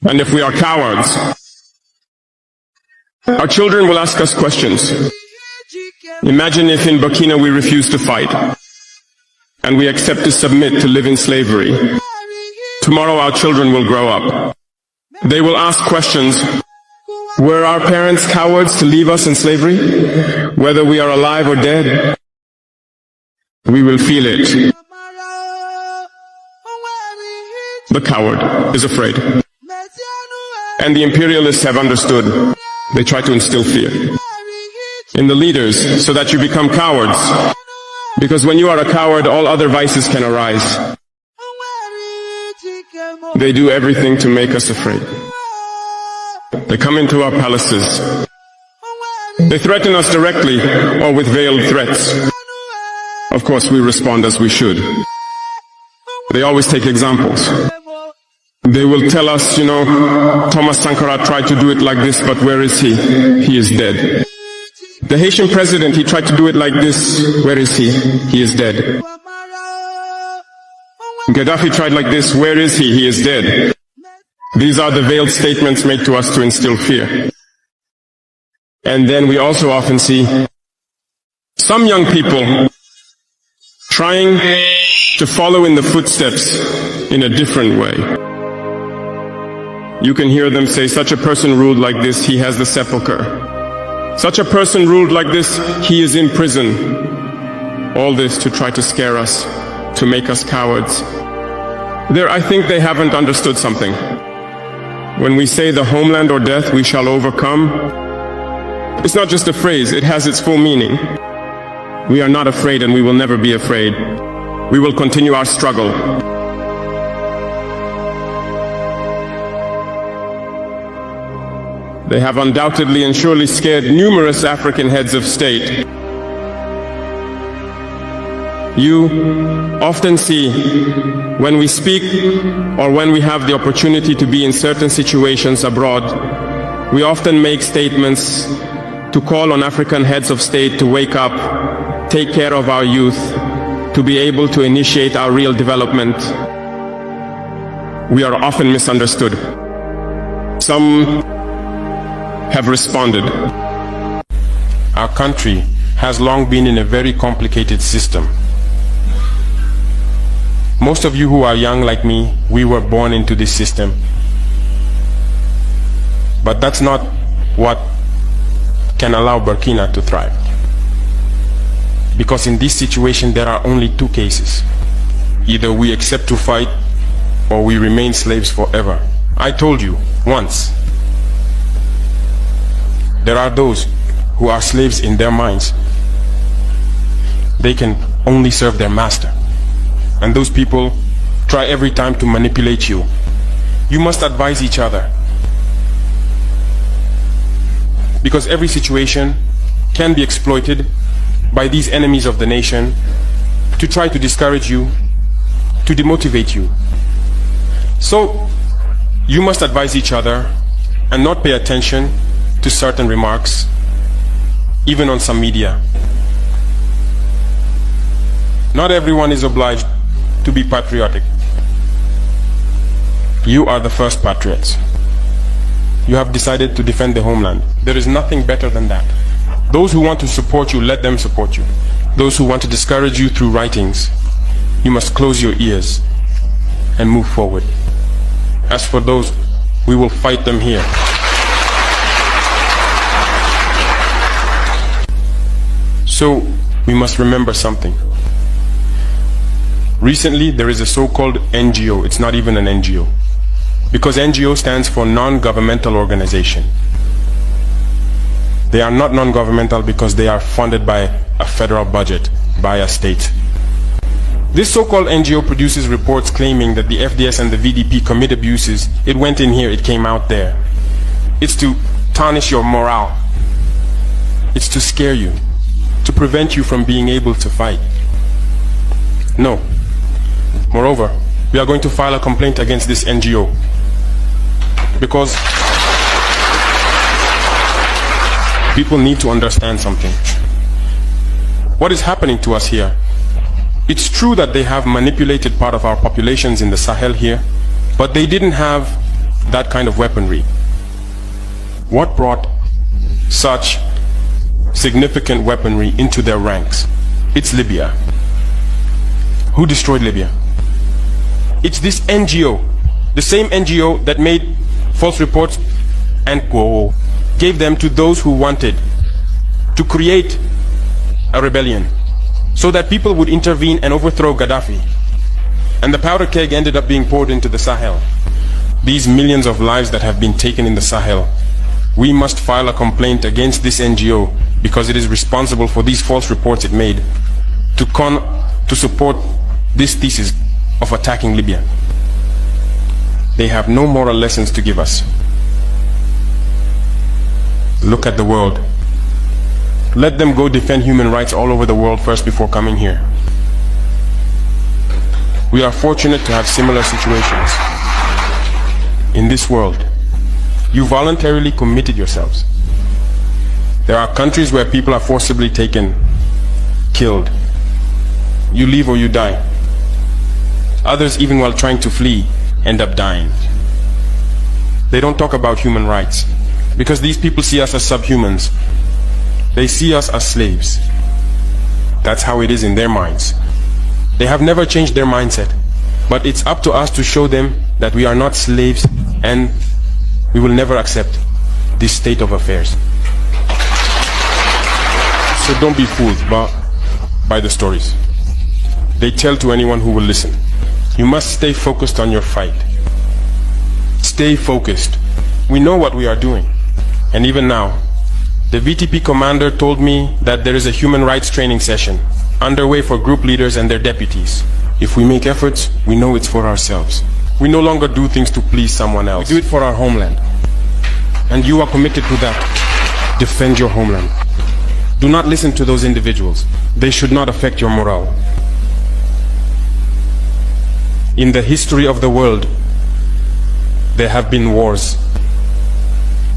And if we are cowards, our children will ask us questions. Imagine if in Burkina we refuse to fight, and we accept to submit to live in slavery. Tomorrow our children will grow up. They will ask questions. Were our parents cowards to leave us in slavery? Whether we are alive or dead, we will feel it. The coward is afraid. And the imperialists have understood. They try to instill fear in the leaders so that you become cowards. Because when you are a coward, all other vices can arise. They do everything to make us afraid. They come into our palaces. They threaten us directly or with veiled threats. Of course, we respond as we should. They always take examples. They will tell us, Thomas Sankara tried to do it like this, but where is he? He is dead. The Haitian president, he tried to do it like this. Where is he? He is dead. Gaddafi tried like this. Where is he? He is dead. These are the veiled statements made to us to instill fear. And then we also often see some young people trying to follow in the footsteps in a different way. You can hear them say, such a person ruled like this, he has the sepulchre. Such a person ruled like this, he is in prison. All this to try to scare us, to make us cowards. I think they haven't understood something. When we say the homeland or death, we shall overcome, it's not just a phrase, it has its full meaning. We are not afraid and we will never be afraid. We will continue our struggle. They have undoubtedly and surely scared numerous African heads of state. You often see, when we speak or when we have the opportunity to be in certain situations abroad, we often make statements to call on African heads of state to wake up, take care of our youth, to be able to initiate our real development. We are often misunderstood. Some have responded. Our country has long been in a very complicated system. Most of you who are young like me, we were born into this system. But that's not what can allow Burkina to thrive. Because in this situation there are only two cases. Either we accept to fight or we remain slaves forever. I told you once, there are those who are slaves in their minds. They can only serve their master. And those people try every time to manipulate you. You must advise each other. Because every situation can be exploited by these enemies of the nation to try to discourage you, to demotivate you. So you must advise each other and not pay attention to certain remarks, even on some media. Not everyone is obliged to be patriotic. You are the first patriots. You have decided to defend the homeland. There is nothing better than that. Those who want to support you, let them support you. Those who want to discourage you through writings, you must close your ears and move forward. As for those, we will fight them here. So, we must remember something. Recently, there is a so-called NGO. It's not even an NGO. Because NGO stands for non-governmental organization. They are not non-governmental because they are funded by a federal budget, by a state. This so-called NGO produces reports claiming that the FDS and the VDP commit abuses. It went in here, it came out there. It's to tarnish your morale. It's to scare you, to prevent you from being able to fight. No. Moreover, we are going to file a complaint against this NGO because people need to understand something. What is happening to us here? It's true that they have manipulated part of our populations in the Sahel here, but they didn't have that kind of weaponry. What brought such significant weaponry into their ranks? It's Libya. Who destroyed Libya? It's this NGO, the same NGO that made false reports and gave them to those who wanted to create a rebellion so that people would intervene and overthrow Gaddafi. And the powder keg ended up being poured into the Sahel. These millions of lives that have been taken in the Sahel, we must file a complaint against this NGO because it is responsible for these false reports it made to support this thesis of attacking Libya. They have no moral lessons to give us. Look at the world. Let them go defend human rights all over the world first before coming here. We are fortunate to have similar situations. In this world, you voluntarily committed yourselves. There are countries where people are forcibly taken, killed. You leave or you die. Others, even while trying to flee, end up dying. They don't talk about human rights because these people see us as subhumans. They see us as slaves. That's how it is in their minds. They have never changed their mindset, but it's up to us to show them that we are not slaves and we will never accept this state of affairs. So don't be fooled by the stories. They tell to anyone who will listen. You must stay focused on your fight. Stay focused. We know what we are doing. And even now, the VTP commander told me that there is a human rights training session underway for group leaders and their deputies. If we make efforts, we know it's for ourselves. We no longer do things to please someone else. We do it for our homeland. And you are committed to that. Defend your homeland. Do not listen to those individuals. They should not affect your morale. In the history of the world, there have been wars.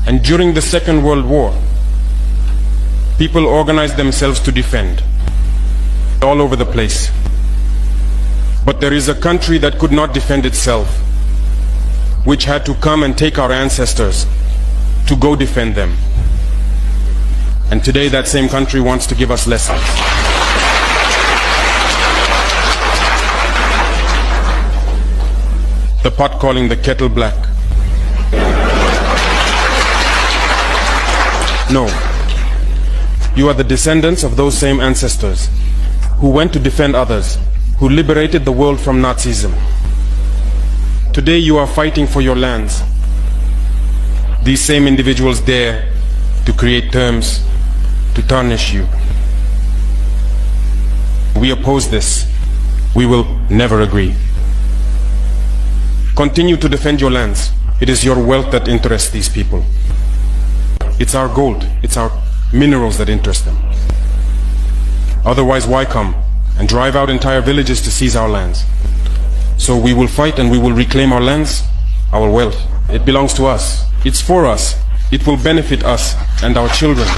And during the Second World War, people organized themselves to defend all over the place. But there is a country that could not defend itself, which had to come and take our ancestors to go defend them. And today that same country wants to give us lessons. The pot calling the kettle black. No. You are the descendants of those same ancestors who went to defend others, who liberated the world from Nazism. Today you are fighting for your lands. These same individuals dare to create terms to tarnish you. We oppose this. We will never agree. Continue to defend your lands. It is your wealth that interests these people. It's our gold, it's our minerals that interest them. Otherwise, why come and drive out entire villages to seize our lands? So we will fight and we will reclaim our lands, our wealth. It belongs to us. It's for us. It will benefit us and our children.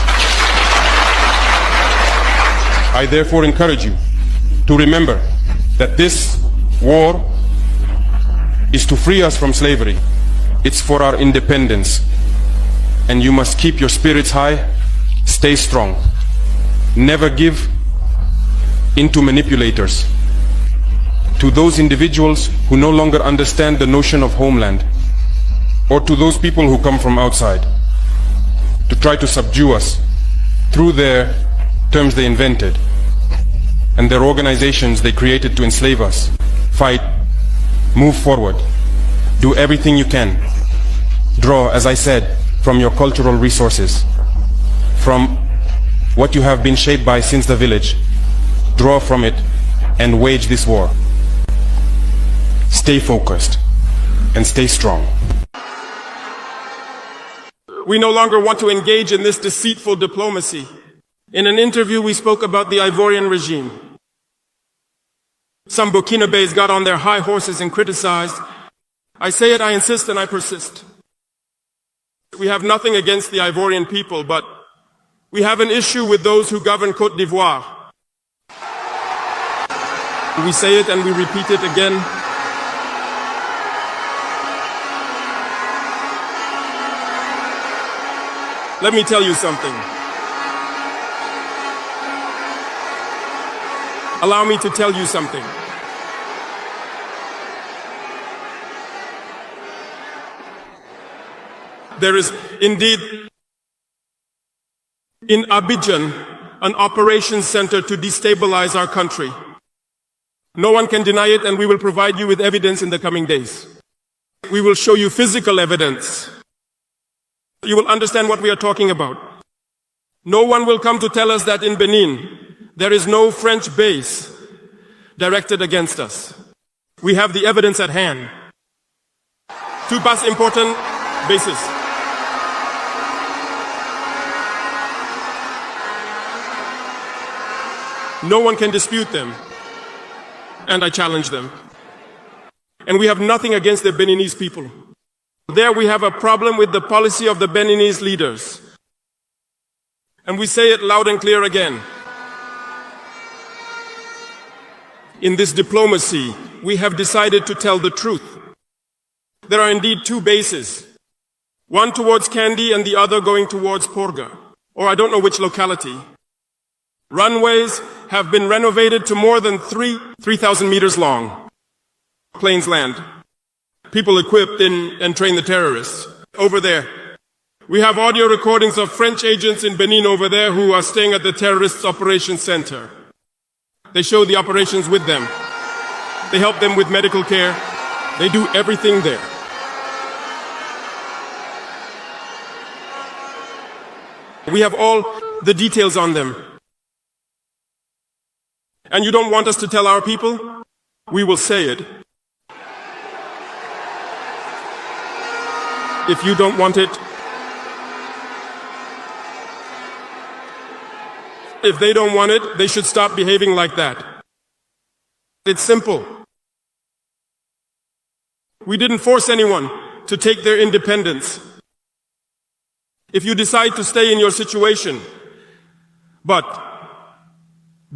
I therefore encourage you to remember that this war is to free us from slavery. It's for our independence. And you must keep your spirits high, stay strong. Never give into manipulators, to those individuals who no longer understand the notion of homeland, or to those people who come from outside to try to subdue us through their terms they invented and their organizations they created to enslave us. Fight, move forward, do everything you can. Draw, as I said, from your cultural resources, from what you have been shaped by since the village. Draw from it and wage this war. Stay focused and stay strong. We no longer want to engage in this deceitful diplomacy. In an interview, we spoke about the Ivorian regime. Some Burkinabés got on their high horses and criticized. I say it, I insist, and I persist. We have nothing against the Ivorian people, but we have an issue with those who govern Côte d'Ivoire. We say it and we repeat it again. Let me tell you something. Allow me to tell you something. There is indeed in Abidjan an operations center to destabilize our country. No one can deny it, and we will provide you with evidence in the coming days. We will show you physical evidence. You will understand what we are talking about. No one will come to tell us that in Benin there is no French base directed against us. We have the evidence at hand. Two past important bases. No one can dispute them, and I challenge them. And we have nothing against the Beninese people. There we have a problem with the policy of the Beninese leaders. And we say it loud and clear again. In this diplomacy, we have decided to tell the truth. There are indeed two bases, one towards Kandy and the other going towards Porga, or I don't know which locality. Runways have been renovated to more than 3,000 meters long. Planes land. People equipped and train the terrorists. Over there. We have audio recordings of French agents in Benin over there who are staying at the terrorists' operations center. They show the operations with them. They help them with medical care. They do everything there. We have all the details on them. And you don't want us to tell our people? We will say it. If you don't want it, if they don't want it, they should stop behaving like that. It's simple. We didn't force anyone to take their independence. If you decide to stay in your situation, but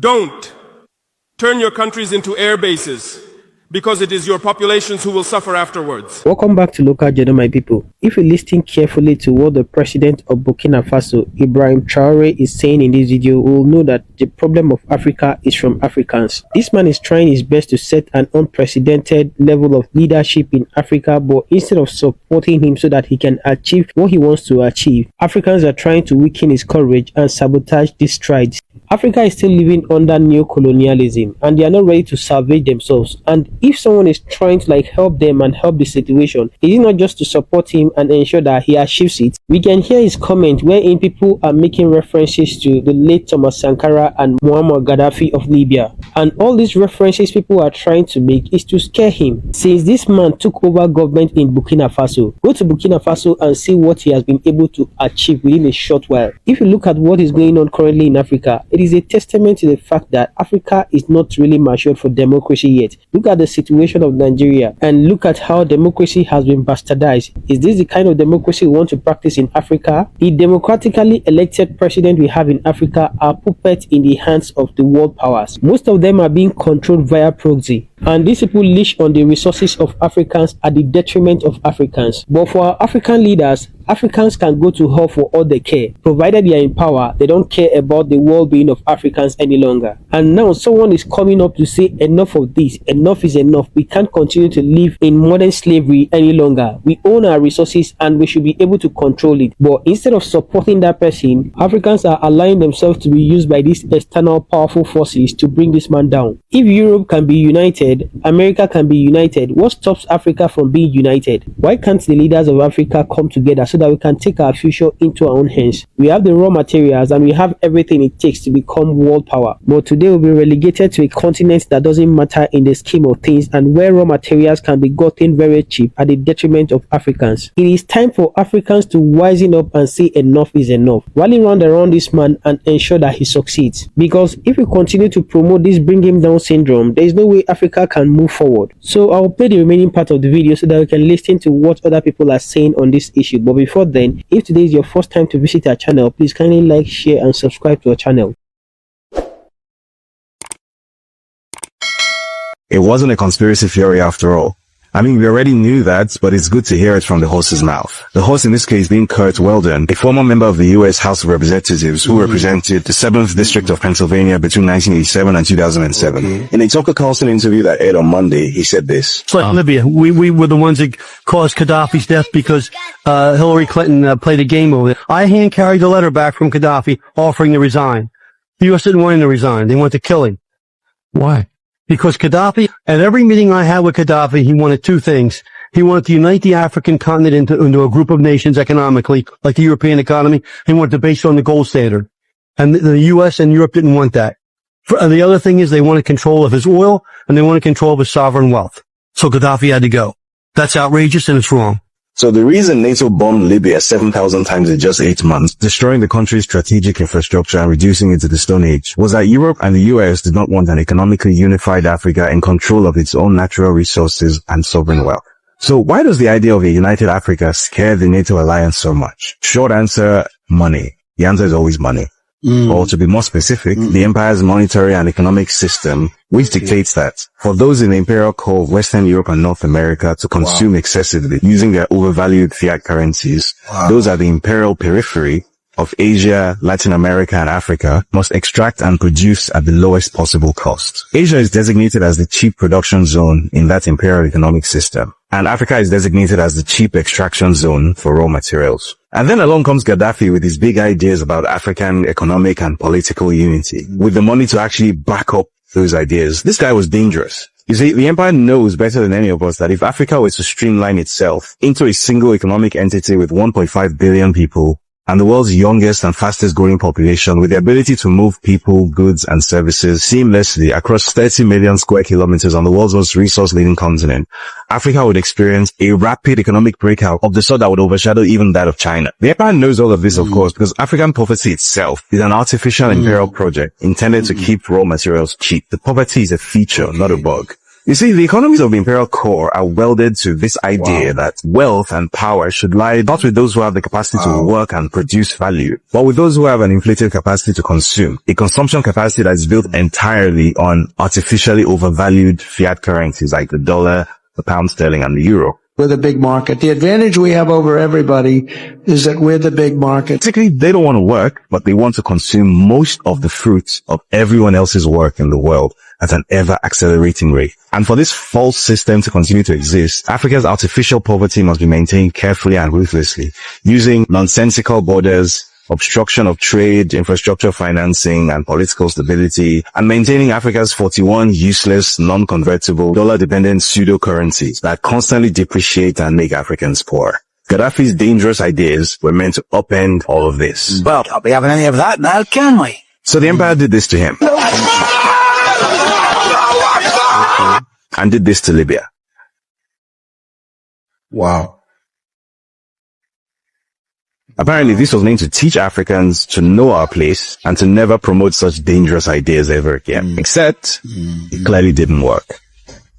don't turn your countries into air bases, because it is your populations who will suffer afterwards. Welcome back to Local Journal, my people. If you listen carefully to what the president of Burkina Faso, Ibrahim Traore, is saying in this video, you will know that the problem of Africa is from Africans. This man is trying his best to set an unprecedented level of leadership in Africa, but instead of supporting him so that he can achieve what he wants to achieve, Africans are trying to weaken his courage and sabotage these strides. Africa is still living under neocolonialism, and they are not ready to salvage themselves. And if someone is trying to help them and help the situation, it is not just to support him and ensure that he achieves it. We can hear his comment wherein people are making references to the late Thomas Sankara and Muammar Gaddafi of Libya. And all these references people are trying to make is to scare him. Since this man took over government in Burkina Faso, go to Burkina Faso and see what he has been able to achieve within a short while. If you look at what is going on currently in Africa, it is a testament to the fact that Africa is not really matured for democracy yet. Look at the situation of Nigeria and look at how democracy has been bastardized. Is this the kind of democracy we want to practice in Africa? The democratically elected president we have in Africa are puppets in the hands of the world powers. Most of them are being controlled via proxy. And these people leash on the resources of Africans at the detriment of Africans. But for our African leaders, Africans can go to hell for all they care. Provided they are in power, they don't care about the well-being of Africans any longer. And now someone is coming up to say enough of this, enough is enough. We can't continue to live in modern slavery any longer. We own our resources and we should be able to control it. But instead of supporting that person, Africans are allowing themselves to be used by these external powerful forces to bring this man down. If Europe can be united, America can be united, what stops Africa from being united? Why can't the leaders of Africa come together so that we can take our future into our own hands? We have the raw materials and we have everything it takes to become world power. But today we'll be relegated to a continent that doesn't matter in the scheme of things and where raw materials can be gotten very cheap at the detriment of Africans. It is time for Africans to wisen up and say enough is enough. Rally round around this man and ensure that he succeeds. Because if we continue to promote this bring him down syndrome, there is no way Africa can move forward. So I'll play the remaining part of the video so that we can listen to what other people are saying on this issue. But before then, if today is your first time to visit our channel, please kindly like, share and subscribe to our channel. It wasn't a conspiracy theory after all. I mean, we already knew that, but it's good to hear it from the horse's mouth. The horse in this case being Kurt Weldon, a former member of the U.S. House of Representatives who represented the 7th District of Pennsylvania between 1987 and 2007. In a Tucker Carlson interview that aired on Monday, he said this. It's like Libya. We were the ones that caused Gaddafi's death because Hillary Clinton played a game over it. I hand-carried the letter back from Gaddafi offering to resign. The U.S. didn't want him to resign. They wanted to kill him. Why? Because Gaddafi, at every meeting I had with Gaddafi, he wanted two things. He wanted to unite the African continent into a group of nations economically, like the European economy. He wanted to base it on the gold standard. And the U.S. and Europe didn't want that. The other thing is they wanted control of his oil, and they wanted control of his sovereign wealth. So Gaddafi had to go. That's outrageous, and it's wrong. So the reason NATO bombed Libya 7,000 times in just 8 months, destroying the country's strategic infrastructure and reducing it to the Stone Age, was that Europe and the US did not want an economically unified Africa in control of its own natural resources and sovereign wealth. So why does the idea of a united Africa scare the NATO alliance so much? Short answer, money. The answer is always money. Or to be more specific, the empire's monetary and economic system, which dictates that for those in the imperial core of Western Europe and North America to consume excessively using their overvalued fiat currencies, those at the imperial periphery of Asia, Latin America, and Africa must extract and produce at the lowest possible cost. Asia is designated as the cheap production zone in that imperial economic system, and Africa is designated as the cheap extraction zone for raw materials. And then along comes Gaddafi with his big ideas about African economic and political unity, with the money to actually back up those ideas. This guy was dangerous. You see, the empire knows better than any of us that if Africa were to streamline itself into a single economic entity with 1.5 billion people, and the world's youngest and fastest growing population with the ability to move people, goods, and services seamlessly across 30 million square kilometers on the world's most resource-laden continent, Africa would experience a rapid economic breakout of the sort that would overshadow even that of China. The empire knows all of this, of course, because African poverty itself is an artificial imperial project intended to keep raw materials cheap. The poverty is a feature, not a bug. You see, the economies of the imperial core are welded to this idea that wealth and power should lie not with those who have the capacity to work and produce value, but with those who have an inflated capacity to consume, a consumption capacity that is built entirely on artificially overvalued fiat currencies like the dollar, the pound sterling, and the euro. We're the big market. The advantage we have over everybody is that we're the big market. Basically, they don't want to work, but they want to consume most of the fruits of everyone else's work in the world at an ever-accelerating rate. And for this false system to continue to exist, Africa's artificial poverty must be maintained carefully and ruthlessly, using nonsensical borders, obstruction of trade, infrastructure financing, and political stability, and maintaining Africa's 41 useless, non-convertible, dollar-dependent pseudo-currencies that constantly depreciate and make Africans poor. Gaddafi's dangerous ideas were meant to upend all of this. Well, can't be having any of that now, can we? So the empire did this to him. And did this to Libya. Wow. Apparently, this was meant to teach Africans to know our place and to never promote such dangerous ideas ever again. Except, it clearly didn't work.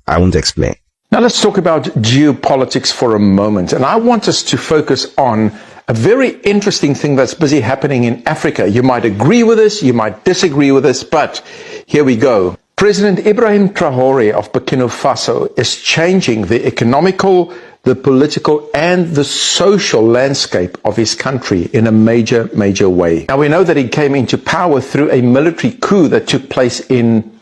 I won't explain. Now let's talk about geopolitics for a moment. And I want us to focus on a very interesting thing that's busy happening in Africa. You might agree with us, you might disagree with us, but here we go. President Ibrahim Traore of Burkina Faso is changing the economical, the political, and the social landscape of his country in a major way. Now, we know that he came into power through a military coup that took place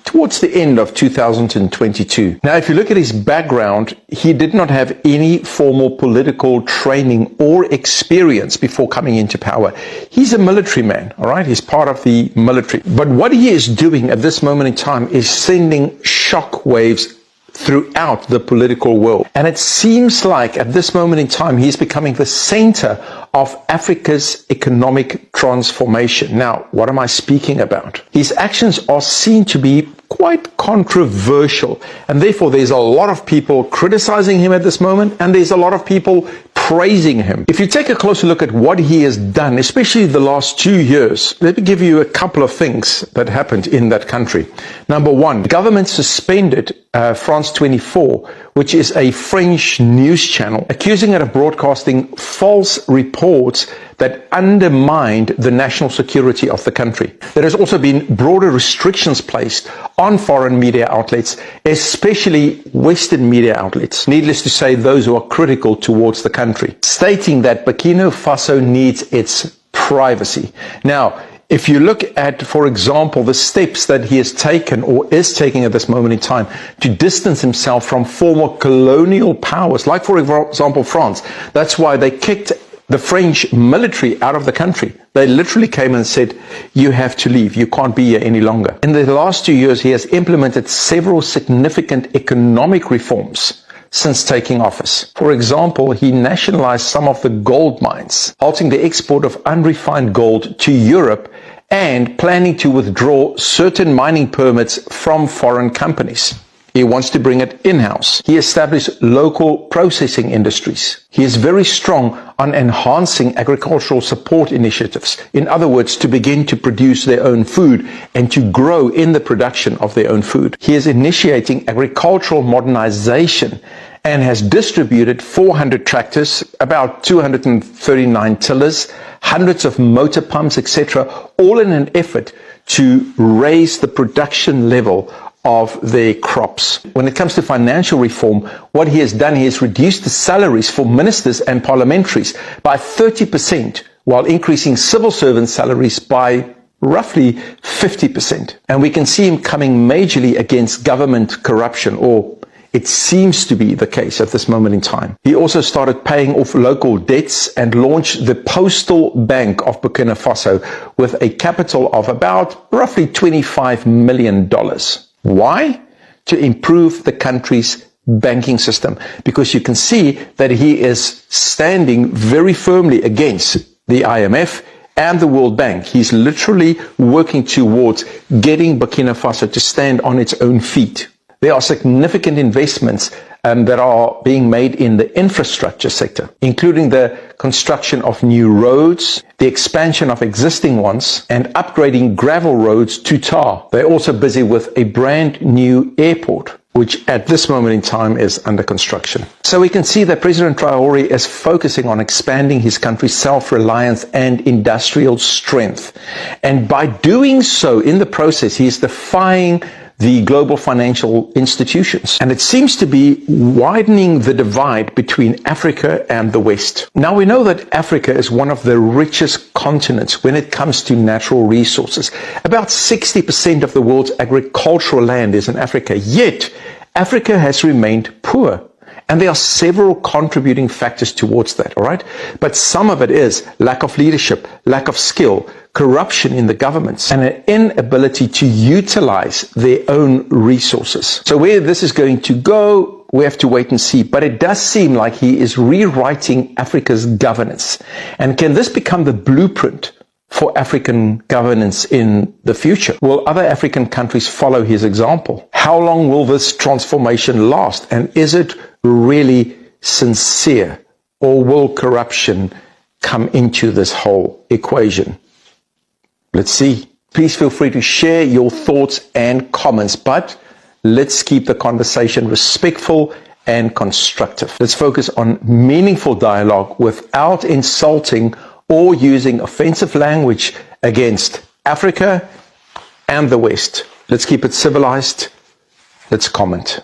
towards the end of 2022. Now, if you look at his background, he did not have any formal political training or experience before coming into power. He's a military man, all right? He's part of the military. But what he is doing at this moment in time is sending shock waves throughout the political world. And it seems like at this moment in time, he's becoming the center of Africa's economic transformation. Now, what am I speaking about? His actions are seen to be quite controversial, and therefore there's a lot of people criticizing him at this moment, and there's a lot of people praising him. If you take a closer look at what he has done, especially the last 2 years, let me give you a couple of things that happened in that country. Number one, the government suspended France 24, which is a French news channel, accusing it of broadcasting false reports that undermined the national security of the country. There has also been broader restrictions placed on foreign media outlets, especially Western media outlets, needless to say those who are critical towards the country, stating that Burkina Faso needs its privacy. Now, if you look at, for example, the steps that he has taken or is taking at this moment in time to distance himself from former colonial powers, like, for example, France, that's why they kicked the French military out of the country. They literally came and said, you have to leave, you can't be here any longer. In the last 2 years, he has implemented several significant economic reforms since taking office. For example, he nationalized some of the gold mines, halting the export of unrefined gold to Europe and planning to withdraw certain mining permits from foreign companies. He wants to bring it in-house. He established local processing industries. He is very strong on enhancing agricultural support initiatives. In other words, to begin to produce their own food and to grow in the production of their own food. He is initiating agricultural modernization and has distributed 400 tractors, about 239 tillers, hundreds of motor pumps, etc., all in an effort to raise the production level of their crops. When it comes to financial reform, what he has done, he has reduced the salaries for ministers and parliamentaries by 30%, while increasing civil servant salaries by roughly 50%. And we can see him coming majorly against government corruption, or it seems to be the case at this moment in time. He also started paying off local debts and launched the Postal Bank of Burkina Faso with a capital of about roughly $25 million. Why? To improve the country's banking system. Because you can see that he is standing very firmly against the IMF and the World Bank. He's literally working towards getting Burkina Faso to stand on its own feet. There are significant investments that are being made in the infrastructure sector, including the construction of new roads, the expansion of existing ones, and upgrading gravel roads to tar. They're also busy with a brand new airport, which at this moment in time is under construction. So we can see that President Traore is focusing on expanding his country's self-reliance and industrial strength. And by doing so, in the process, he is defying the global financial institutions. And it seems to be widening the divide between Africa and the West. Now we know that Africa is one of the richest continents when it comes to natural resources. About 60% of the world's agricultural land is in Africa, yet Africa has remained poor. And there are several contributing factors towards that, all right? But some of it is lack of leadership, lack of skill, corruption in the governments, and an inability to utilize their own resources. So where this is going to go, we have to wait and see. But it does seem like he is rewriting Africa's governance. And can this become the blueprint for African governance in the future? Will other African countries follow his example? How long will this transformation last? And is it really sincere? Or will corruption come into this whole equation? Let's see. Please feel free to share your thoughts and comments, but let's keep the conversation respectful and constructive. Let's focus on meaningful dialogue without insulting or using offensive language against Africa and the West. Let's keep it civilized. Let's comment.